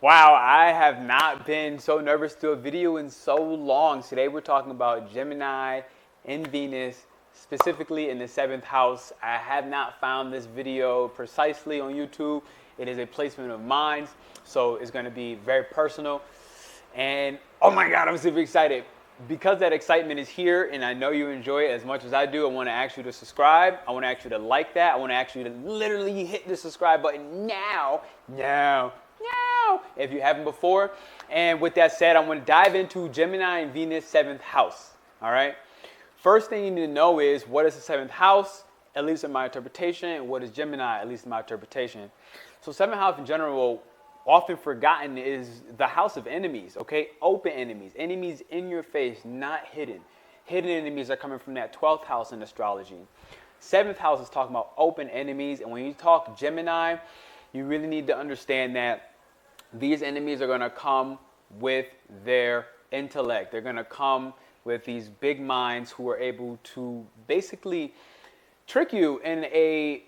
Wow, I have not been so nervous to do a video in so long. Today we're talking about Gemini in Venus, specifically in the 7th house. I have not found this video precisely on YouTube. It is a placement of mine, so it's going to be very personal. And oh my God, I'm super excited. Because that excitement is here and I know you enjoy it as much as I do, I want to ask you to subscribe. I want to ask you to like that. I want to ask you to literally hit the subscribe button now, if you haven't before. And with that said, I want to dive into Gemini and Venus 7th house. All right. First thing you need to know is what is the 7th house, at least in my interpretation, and what is Gemini, at least in my interpretation. So 7th house in general, often forgotten, is the house of enemies, okay? Open enemies, enemies in your face, not hidden. Hidden enemies are coming from that 12th house in astrology. 7th house is talking about open enemies, and when you talk Gemini, you really need to understand that these enemies are going to come with their intellect. They're going to come with these big minds who are able to basically trick you in a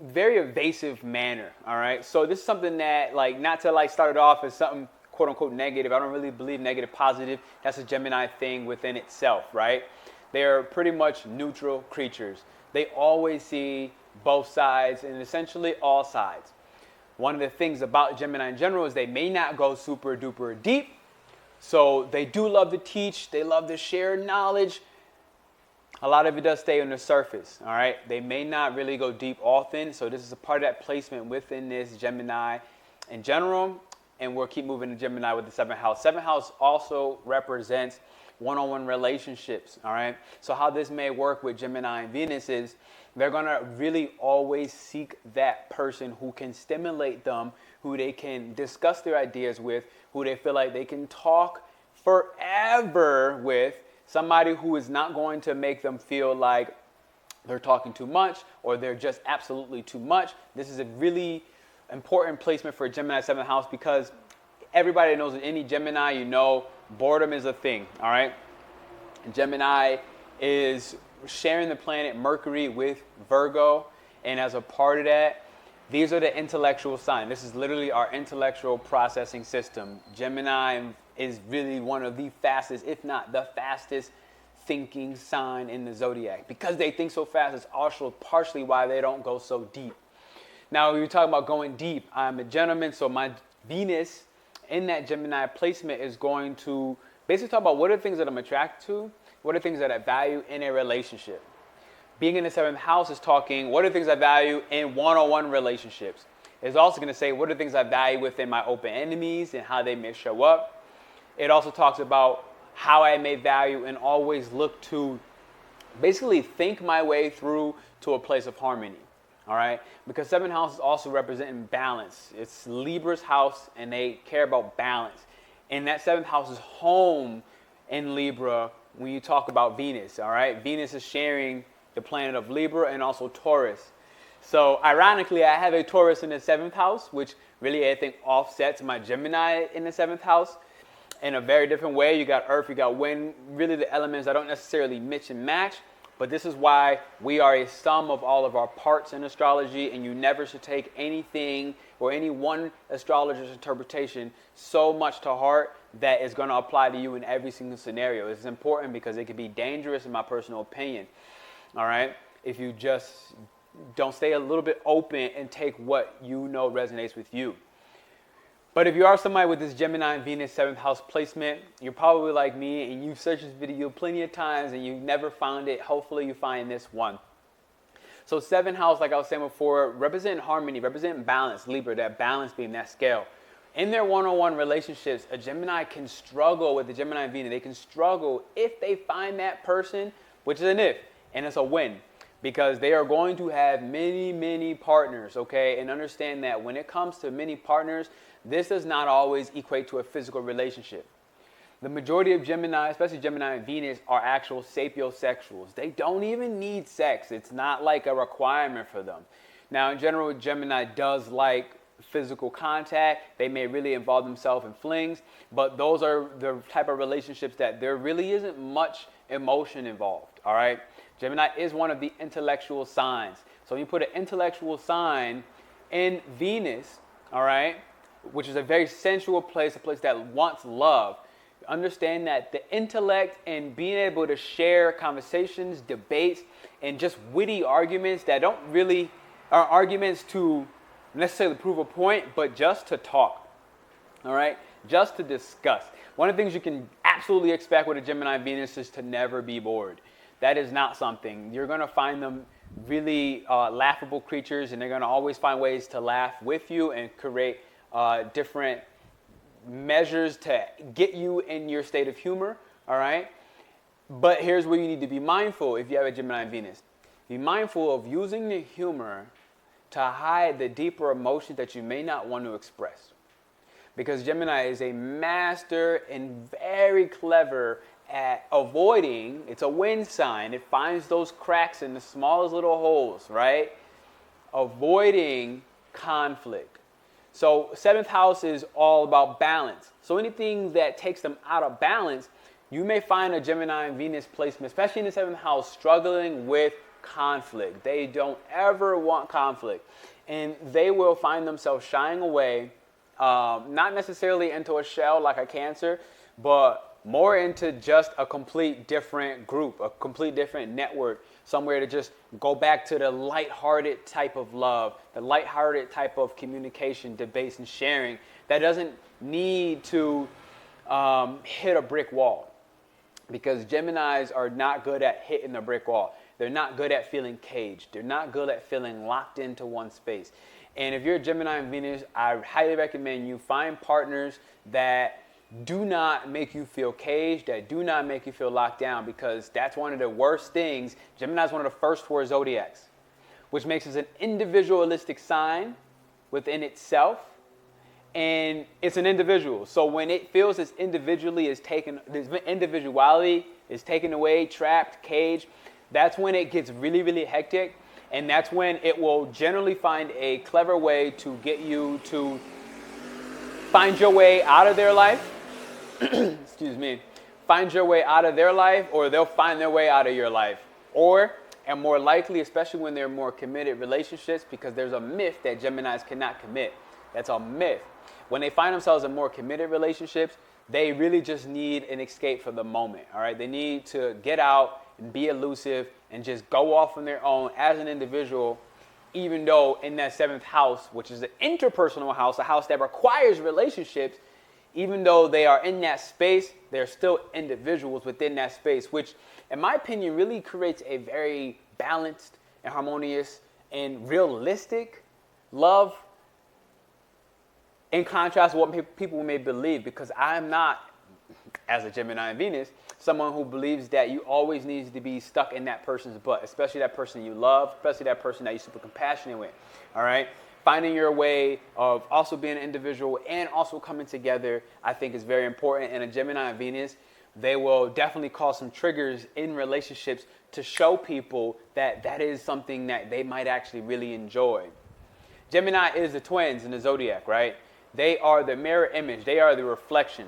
very evasive manner. All right. So this is something that, like, not to like start it off as something quote unquote negative. I don't really believe negative, positive. That's a Gemini thing within itself, right? They're pretty much neutral creatures. They always see both sides and essentially all sides. One of the things about Gemini in general is they may not go super duper deep. So they do love to teach. They love to share knowledge. A lot of it does stay on the surface, all right? They may not really go deep often, so this is a part of that placement within this Gemini in general, and we'll keep moving to Gemini with the 7th house. 7th house also represents one-on-one relationships, all right? So how this may work with Gemini and Venus is they're going to really always seek that person who can stimulate them, who they can discuss their ideas with, who they feel like they can talk forever with. Somebody who is not going to make them feel like they're talking too much or they're just absolutely too much. This is a really important placement for Gemini 7th house because everybody knows in any Gemini, you know, boredom is a thing, all right? Gemini is sharing the planet Mercury with Virgo, and as a part of that, these are the intellectual signs. This is literally our intellectual processing system. Gemini is really one of the fastest, if not the fastest, thinking sign in the zodiac. Because they think so fast, it's also partially why they don't go so deep. Now, when you're talking about going deep, I'm a gentleman, so my Venus in that Gemini placement is going to basically talk about what are the things that I'm attracted to, what are the things that I value in a relationship. Being in the 7th house is talking, what are the things I value in one-on-one relationships? It's also going to say, what are the things I value within my open enemies and how they may show up. It also talks about how I may value and always look to basically think my way through to a place of harmony. All right? Because 7th house is also representing balance. It's Libra's house, and they care about balance. And that 7th house is home in Libra when you talk about Venus. All right? Venus is sharing the planet of Libra and also Taurus. So ironically, I have a Taurus in the 7th house, which really I think offsets my Gemini in the 7th house in a very different way. You got earth, you got wind, really the elements I don't necessarily mix and match, but this is why we are a sum of all of our parts in astrology, and you never should take anything or any one astrologer's interpretation so much to heart that it's going to apply to you in every single scenario. It's important because it can be dangerous in my personal opinion. All right, if you just don't stay a little bit open and take what you know resonates with you. But if you are somebody with this Gemini and Venus 7th house placement, you're probably like me and you've searched this video plenty of times and you've never found it. Hopefully you find this one. So 7th house, like I was saying before, representing harmony, representing balance, Libra, that balance being that scale. In their one-on-one relationships, a Gemini can struggle with the Gemini and Venus. They can struggle if they find that person, which is an if. And it's a win because they are going to have many, many partners, okay? And understand that when it comes to many partners, this does not always equate to a physical relationship. The majority of Gemini, especially Gemini and Venus, are actual sapiosexuals. They don't even need sex. It's not like a requirement for them. Now, in general, Gemini does like physical contact. They may really involve themselves in flings, but those are the type of relationships that there really isn't much emotion involved, all right? Gemini is one of the intellectual signs. So when you put an intellectual sign in Venus, all right, which is a very sensual place, a place that wants love. Understand that the intellect and being able to share conversations, debates, and just witty arguments that don't really are arguments to necessarily prove a point, but just to talk. All right? Just to discuss. One of the things you can absolutely expect with a Gemini Venus is to never be bored. That is not something. You're going to find them really laughable creatures, and they're going to always find ways to laugh with you and create different measures to get you in your state of humor, all right? But here's where you need to be mindful if you have a Gemini Venus. Be mindful of using the humor to hide the deeper emotions that you may not want to express. Because Gemini is a master and very clever at avoiding, it's a wind sign, it finds those cracks in the smallest little holes, right? Avoiding conflict. So 7th house is all about balance. So anything that takes them out of balance, you may find a Gemini and Venus placement, especially in the 7th house, struggling with conflict. They don't ever want conflict. And they will find themselves shying away, not necessarily into a shell like a Cancer, but more into just a complete different group, a complete different network, somewhere to just go back to the lighthearted type of love, the lighthearted type of communication, debates, and sharing that doesn't need to hit a brick wall. Because Geminis are not good at hitting a brick wall. They're not good at feeling caged. They're not good at feeling locked into one space. And if you're a Gemini and Venus, I highly recommend you find partners that do not make you feel caged, that do not make you feel locked down, because that's one of the worst things. Gemini is one of the first 4 zodiacs, which makes it an individualistic sign within itself, and it's an individual. So when it feels its individuality is taken away, trapped, caged, that's when it gets really, really hectic, and that's when it will generally find a clever way to get you to find your way out of their life. Excuse me, find your way out of their life, or they'll find their way out of your life. Or, and more likely, especially when they're more committed relationships, because there's a myth that Geminis cannot commit. That's a myth. When they find themselves in more committed relationships, they really just need an escape for the moment, all right? They need to get out and be elusive and just go off on their own as an individual, even though in that 7th house, which is an interpersonal house, a house that requires relationships, even though they are in that space, they're still individuals within that space, which, in my opinion, really creates a very balanced and harmonious and realistic love, in contrast to what people may believe, because I'm not, as a Gemini and Venus, someone who believes that you always need to be stuck in that person's butt, especially that person you love, especially that person that you're super compassionate with, all right? Finding your way of also being an individual and also coming together, I think, is very important. And a Gemini and Venus, they will definitely cause some triggers in relationships to show people that that is something that they might actually really enjoy. Gemini is the twins in the zodiac, right? They are the mirror image. They are the reflection.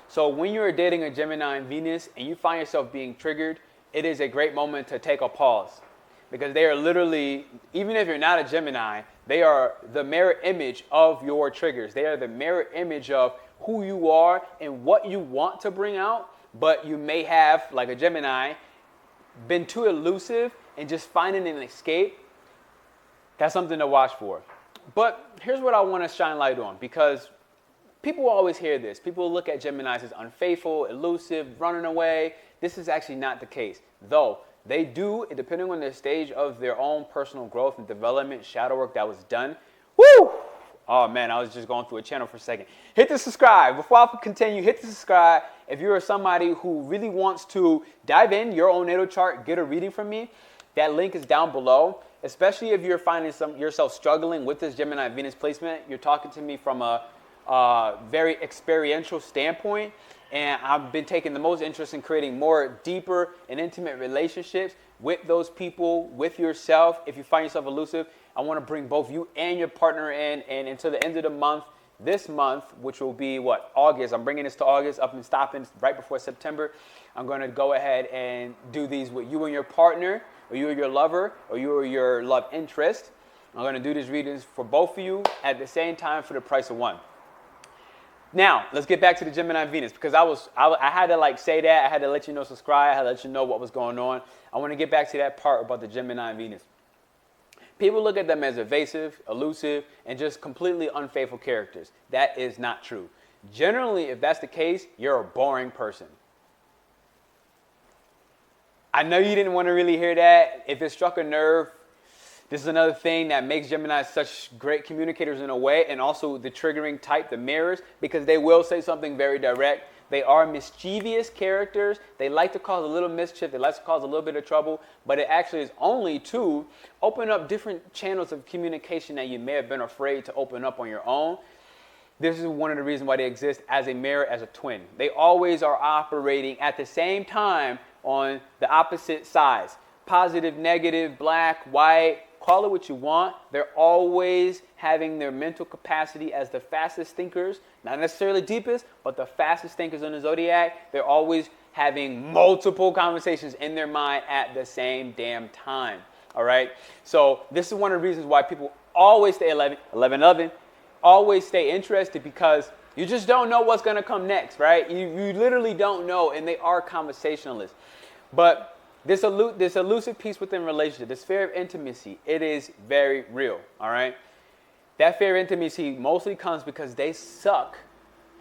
So when you're dating a Gemini and Venus and you find yourself being triggered, it is a great moment to take a pause. Because they are literally, even if you're not a Gemini, they are the mirror image of your triggers. They are the mirror image of who you are and what you want to bring out. But you may have, like a Gemini, been too elusive and just finding an escape. That's something to watch for. But here's what I want to shine light on, because people will always hear this. People look at Geminis as unfaithful, elusive, running away. This is actually not the case. Though they do, depending on their stage of their own personal growth and development, shadow work that was done. Woo! Oh man, I was just going through a channel for a second. Hit the subscribe. Before I continue, hit the subscribe. If you're somebody who really wants to dive in your own natal chart, get a reading from me, that link is down below. Especially if you're finding yourself struggling with this Gemini Venus placement, you're talking to me from a very experiential standpoint, and I've been taking the most interest in creating more deeper and intimate relationships with those people, with yourself. If you find yourself elusive, I want to bring both you and your partner in, and until the end of the month, this month, which will be what, August. I'm bringing this to August, up and stopping right before September. I'm going to go ahead and do these with you and your partner, or you or your lover, or you or your love interest. I'm going to do these readings for both of you at the same time for the price of one. Now, let's get back to the Gemini Venus, because I had to like say that. I had to let you know, subscribe. I had to let you know what was going on. I want to get back to that part about the Gemini Venus. People look at them as evasive, elusive, and just completely unfaithful characters. That is not true. Generally, if that's the case, you're a boring person. I know you didn't want to really hear that. If it struck a nerve, this is another thing that makes Gemini such great communicators in a way, and also the triggering type, the mirrors, because they will say something very direct. They are mischievous characters. They like to cause a little mischief. They like to cause a little bit of trouble, but it actually is only to open up different channels of communication that you may have been afraid to open up on your own. This is one of the reasons why they exist as a mirror, as a twin. They always are operating at the same time on the opposite sides. Positive, negative, black, white, call it what you want. They're always having their mental capacity as the fastest thinkers, not necessarily deepest, but the fastest thinkers in the zodiac. They're always having multiple conversations in their mind at the same damn time. All right. So this is one of the reasons why people always stay 11, always stay interested, because you just don't know what's going to come next, right? You literally don't know, and they are conversationalists. But this elusive piece within relationship, this fear of intimacy, it is very real, all right? That fear of intimacy mostly comes because they suck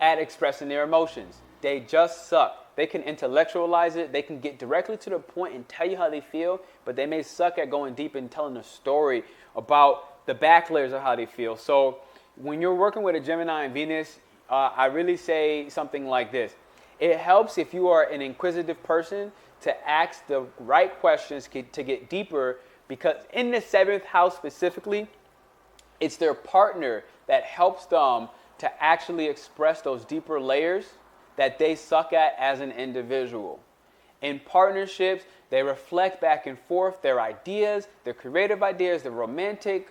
at expressing their emotions. They just suck. They can intellectualize it. They can get directly to the point and tell you how they feel, but they may suck at going deep and telling a story about the back layers of how they feel. So when you're working with a Gemini and Venus, I really say something like this. It helps if you are an inquisitive person to ask the right questions to get deeper, because in the 7th house specifically, it's their partner that helps them to actually express those deeper layers that they suck at as an individual. In partnerships, they reflect back and forth their ideas, their creative ideas, their romantic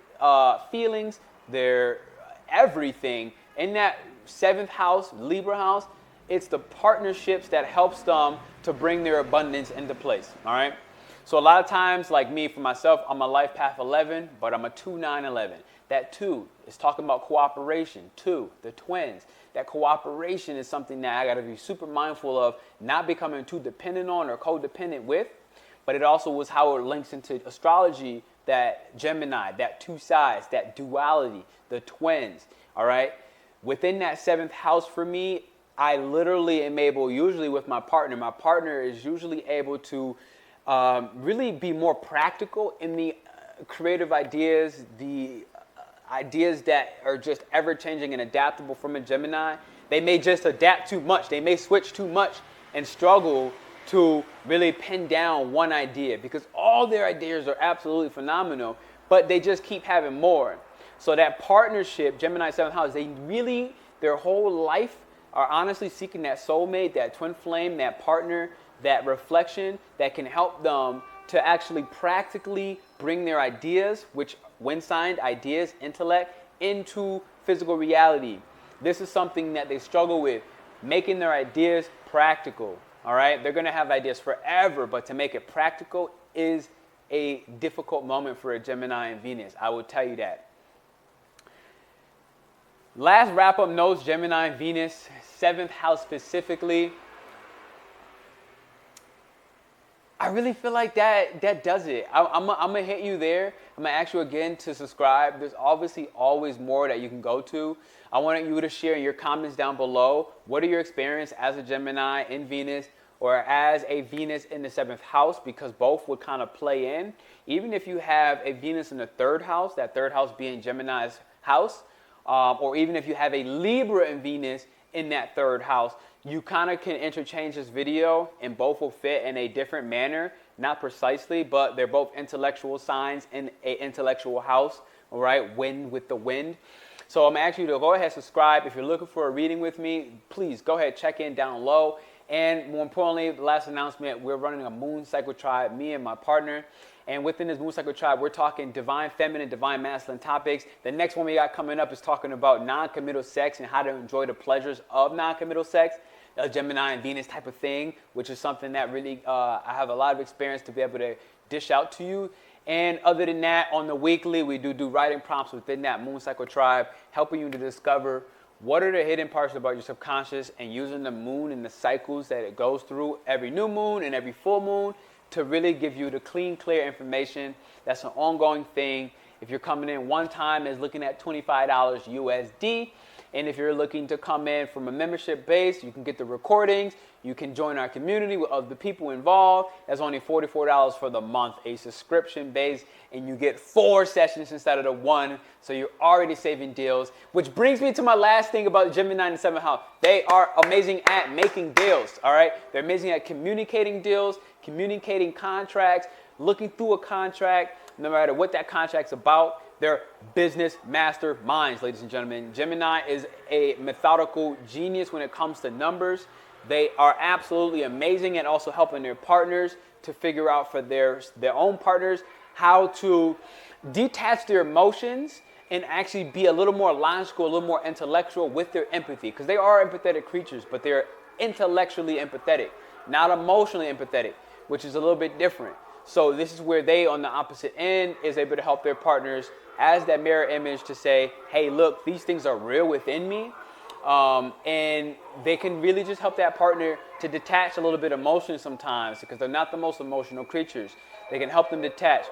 feelings, their everything. In that 7th house, Libra house, it's the partnerships that helps them to bring their abundance into place, all right? So a lot of times, like me, for myself, I'm a life path 11, but I'm a 2-9-11. That 2 is talking about cooperation. 2, the twins. That cooperation is something that I got to be super mindful of, not becoming too dependent on or codependent with, but it also was how it links into astrology, that Gemini, that 2 sides, that duality, the twins, all right? Within that 7th house for me, I literally am able, usually with my partner is usually able to really be more practical in the creative ideas, the ideas that are just ever-changing and adaptable from a Gemini. They may just adapt too much. They may switch too much and struggle to really pin down one idea, because all their ideas are absolutely phenomenal, but they just keep having more. So that partnership, Gemini 7th house, they really, their whole life, are honestly seeking that soulmate, that twin flame, that partner, that reflection that can help them to actually practically bring their ideas, which when signed, ideas, intellect, into physical reality. This is something that they struggle with, making their ideas practical, all right? They're going to have ideas forever, but to make it practical is a difficult moment for a Gemini and Venus. I will tell you that. Last wrap-up notes, Gemini and Venus, 7th house specifically. I really feel like that does it. I'm going to hit you there. I'm going to ask you again to subscribe. There's obviously always more that you can go to. I want you to share in your comments down below. What are your experiences as a Gemini in Venus, or as a Venus in the 7th house, because both would kind of play in. Even if you have a Venus in the 3rd house, that 3rd house being Gemini's house, or even if you have a Libra and Venus in that 3rd house, you kind of can interchange this video and both will fit in a different manner. Not precisely, but they're both intellectual signs in an intellectual house, all right? Wind with the wind. So I'm asking you to go ahead and subscribe. If you're looking for a reading with me, please go ahead, check in down low. And more importantly, the last announcement, we're running a moon cycle tribe, me and my partner. And within this moon cycle tribe, we're talking divine feminine, divine masculine topics. The next one we got coming up is talking about non-committal sex and how to enjoy the pleasures of non-committal sex, a Gemini and Venus type of thing, which is something that really I have a lot of experience to be able to dish out to you. And other than that, on the weekly, we do writing prompts within that moon cycle tribe, helping you to discover what are the hidden parts about your subconscious, and using the moon and the cycles that it goes through every new moon and every full moon to really give you the clean, clear information. That's an ongoing thing. If you're coming in one time, it's looking at $25 USD. And if you're looking to come in from a membership base, you can get the recordings. You can join our community with other people involved. That's only $44 for the month, a subscription base, and you get 4 sessions instead of the 1. So you're already saving deals, which brings me to my last thing about Gemini in the 7th house. They are amazing at making deals, all right? They're amazing at communicating deals, communicating contracts, looking through a contract, no matter what that contract's about. They're business masterminds, ladies and gentlemen. Gemini is a methodical genius when it comes to numbers. They are absolutely amazing at also helping their partners to figure out for their own partners how to detach their emotions and actually be a little more logical, a little more intellectual with their empathy. Because they are empathetic creatures, but they're intellectually empathetic, not emotionally empathetic, which is a little bit different. So this is where they, on the opposite end, is able to help their partners as that mirror image to say, hey, look, these things are real within me. And they can really just help that partner to detach a little bit of emotion sometimes, because they're not the most emotional creatures. They can help them detach.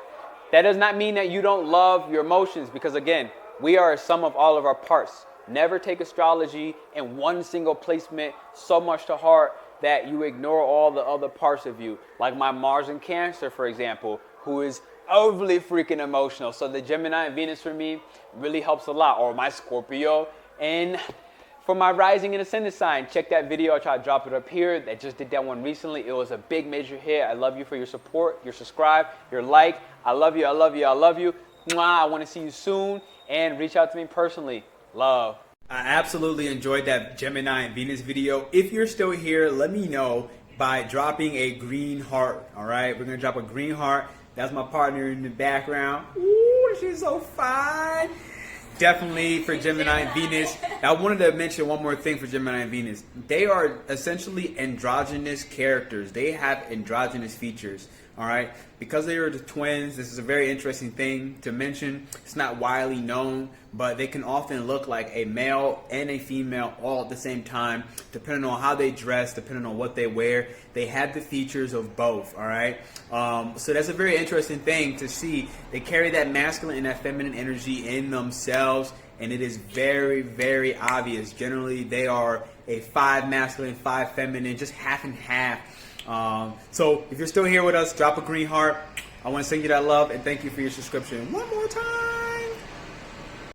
That does not mean that you don't love your emotions, because again, we are a sum of all of our parts. Never take astrology in one single placement so much to heart that you ignore all the other parts of you. Like my Mars in Cancer, for example, who is overly freaking emotional. So the Gemini and Venus for me really helps a lot. Or my Scorpio. And for my rising and ascendant sign, check that video. I try to drop it up here. That just did that one recently. It was a big major hit. I love you for your support, your subscribe, your like. I love you, I love you, I love you. Mwah, I want to see you soon. And reach out to me personally. Love. I absolutely enjoyed that Gemini and Venus video. If you're still here, let me know by dropping a green heart. All right, we're gonna drop a green heart. That's my partner in the background. Ooh, she's so fine. Definitely for Gemini and Venus. Now, I wanted to mention one more thing for Gemini and Venus. They are essentially androgynous characters. They have androgynous features. All right, because they are the twins, this is a very interesting thing to mention. It's not widely known, but they can often look like a male and a female all at the same time, depending on how they dress, depending on what they wear. They have the features of both. All right, so that's a very interesting thing to see. They carry that masculine and that feminine energy in themselves, and it is very, very obvious. Generally, they are a 5 masculine, 5 feminine, just half and half. So if you're still here with us, drop a green heart. I want to send you that love and thank you for your subscription one more time.